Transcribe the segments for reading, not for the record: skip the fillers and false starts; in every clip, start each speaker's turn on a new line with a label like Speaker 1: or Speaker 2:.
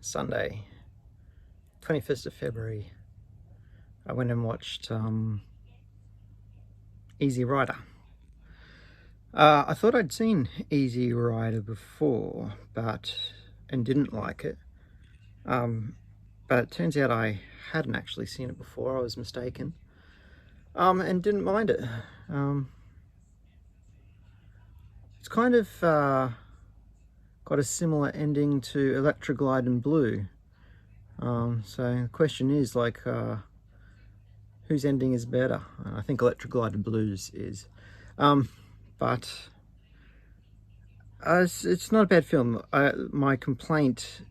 Speaker 1: Sunday, 21st of February, I went and watched Easy Rider. I thought I'd seen Easy Rider before, and didn't like it. But it turns out I hadn't actually seen it before. I was mistaken. And didn't mind it. It's kind of got a similar ending to Electroglide and Blue. So the question is, like, whose ending is better? I think Electroglide and Blue's is. But it's not a bad film. My complaint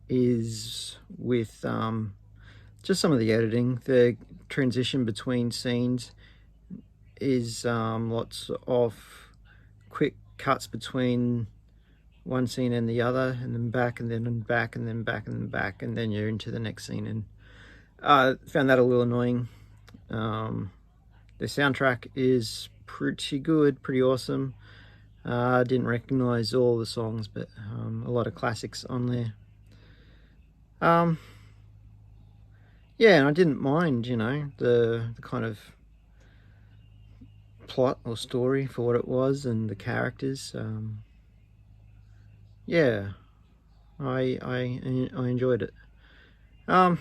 Speaker 1: is with just some of the editing. The transition between scenes is lots of quick cuts between one scene and the other, and then back, and then back, and then back, and then back, and then you're into the next scene. And I found that a little annoying. The soundtrack is pretty good, pretty awesome. I didn't recognize all the songs, but a lot of classics on there. Yeah, and I didn't mind, the kind of plot or story for what it was, and the characters. Yeah, I enjoyed it. Not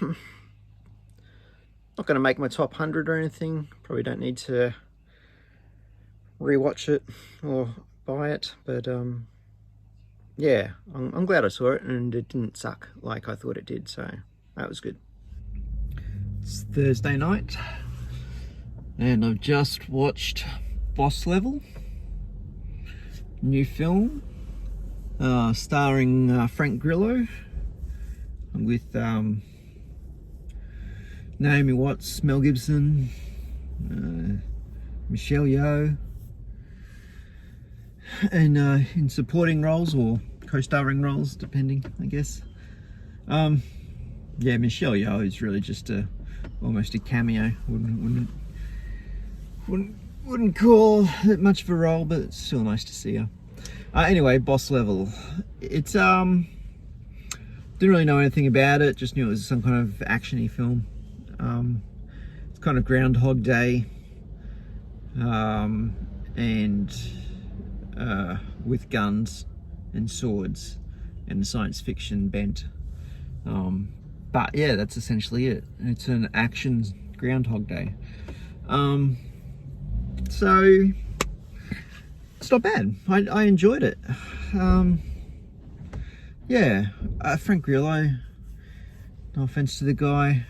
Speaker 1: going to make my top 100 or anything. Probably don't need to rewatch it or buy it, but yeah, I'm glad I saw it, and it didn't suck like I thought it did, so that was good. It's Thursday night, and I've just watched Boss Level, new film, starring Frank Grillo, with Naomi Watts, Mel Gibson, Michelle Yeoh, and in supporting roles or co-starring roles, depending, I guess. Yeah, Michelle Yeoh is really just almost a cameo. Wouldn't call it much of a role, but it's still nice to see her. Anyway, Boss Level. It's didn't really know anything about it. Just knew it was some kind of actiony film. It's kind of Groundhog Day, and with guns and swords and a science fiction bent. But yeah, that's essentially it. It's an action Groundhog Day. So it's not bad. I enjoyed it. Yeah, Frank Grillo, no offense to the guy,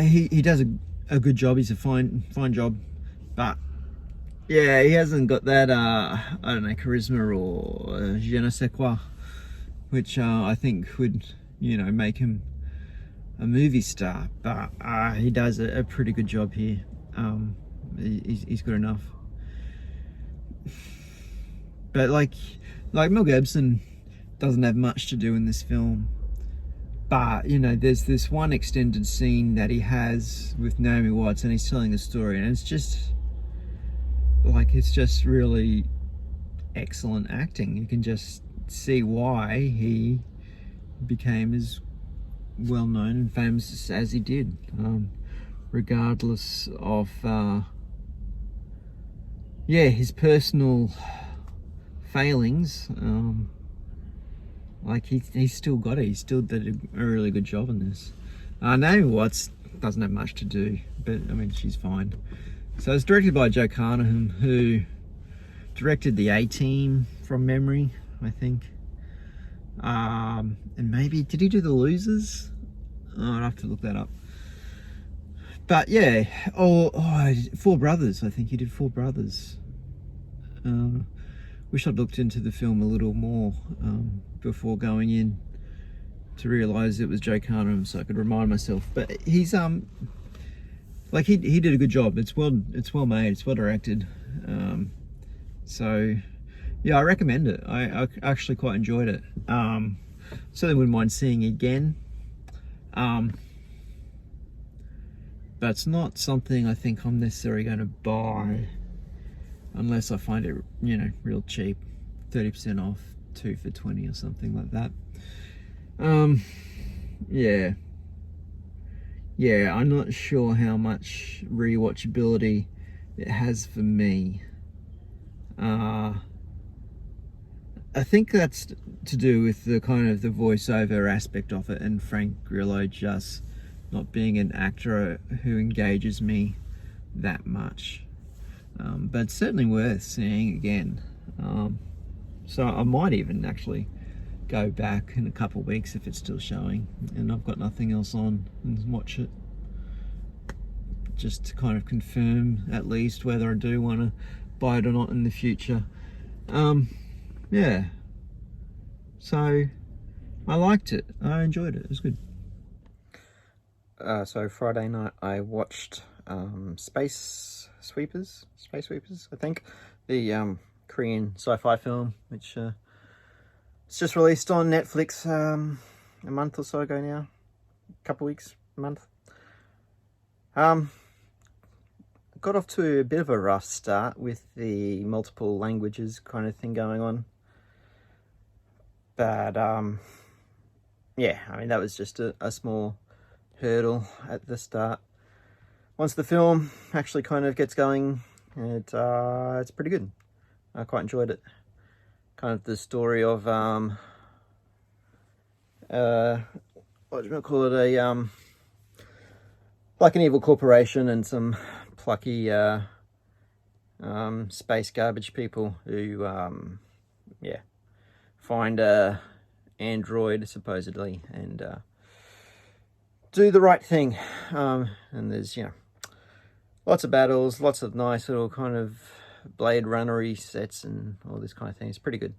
Speaker 1: he does a good job. He's a fine job, but yeah, he hasn't got that I don't know, charisma or je ne sais quoi, which I think would, make him a movie star. But he does a pretty good job here. He's good enough. But like Mel Gibson doesn't have much to do in this film. But there's this one extended scene that he has with Naomi Watts, and he's telling a story, and it's just really excellent acting. You can just see why he became as well known and famous as he did, regardless of his personal failings. He's still got it. He still did a really good job in this. Naomi Watts doesn't have much to do, but I mean, she's fine. So it's directed by Joe Carnahan, who directed The A-Team from memory, I think. And maybe, did he do The Losers? I'd have to look that up. But yeah, Four Brothers. I think he did Four Brothers. Wish I'd looked into the film a little more before going in to realise it was Joe Carnahan, so I could remind myself. But he's he did a good job. It's well made. It's well directed. So yeah, I recommend it. I actually quite enjoyed it. Certainly wouldn't mind seeing it again. But it's not something I think I'm necessarily going to buy unless I find it, real cheap, 30% off.
Speaker 2: 2 for $20 or something like that. Yeah, I'm not sure how much rewatchability it has for me. I think that's to do with the kind of the voiceover aspect of it, and Frank Grillo just not being an actor who engages me that much. But it's certainly worth seeing again. So I might even actually go back in a couple of weeks if it's still showing and I've got nothing else on, and watch it, just to kind of confirm at least whether I do want to buy it or not in the future. Yeah, so I liked it. I enjoyed it. It was good.
Speaker 1: So Friday night I watched Space Sweepers, I think, the Korean sci-fi film, which it's just released on Netflix a month or so ago now, a couple weeks, a month. Got off to a bit of a rough start with the multiple languages kind of thing going on, but yeah, I mean that was just a small hurdle at the start. Once the film actually kind of gets going, it's pretty good. I quite enjoyed it. Kind of the story of what do you call it, like an evil corporation and some plucky space garbage people who yeah, find a android supposedly and do the right thing. And there's, lots of battles, lots of nice little kind of Blade Runner-y sets and all this kind of thing. It's pretty good.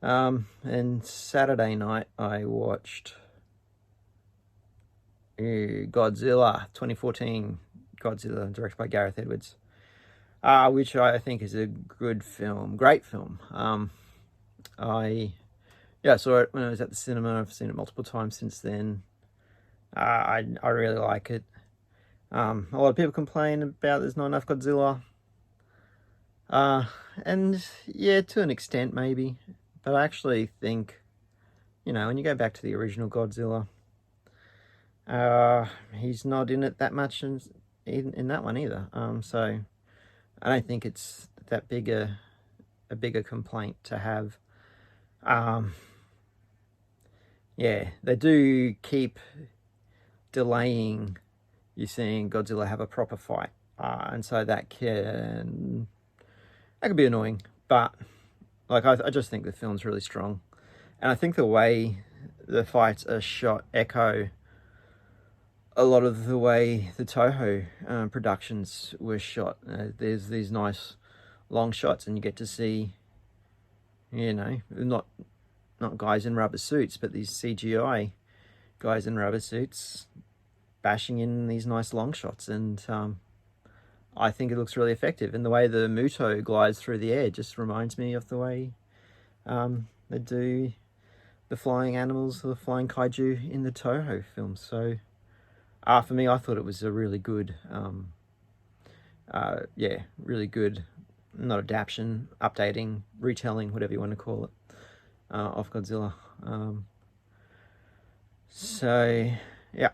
Speaker 1: And Saturday night I watched Godzilla 2014, Godzilla, directed by Gareth Edwards, which I think is a good film, great film. I saw it when I was at the cinema. I've seen it multiple times since then. I really like it. A lot of people complain about there's not enough Godzilla. And yeah, to an extent maybe, but I actually think, when you go back to the original Godzilla, he's not in it that much in that one either. So I don't think it's that a bigger complaint to have. Yeah, they do keep delaying you seeing Godzilla have a proper fight, and so that can be annoying. But like, I just think the film's really strong, and I think the way the fights are shot echo a lot of the way the Toho productions were shot. There's these nice long shots, and you get to see, not guys in rubber suits, but these CGI guys in rubber suits bashing in these nice long shots, and I think it looks really effective. And the way the Muto glides through the air just reminds me of the way they do the flying animals, the flying kaiju in the Toho films. So for me, I thought it was a really good, really good, not adaptation, updating, retelling, whatever you want to call it, of Godzilla. So, yeah.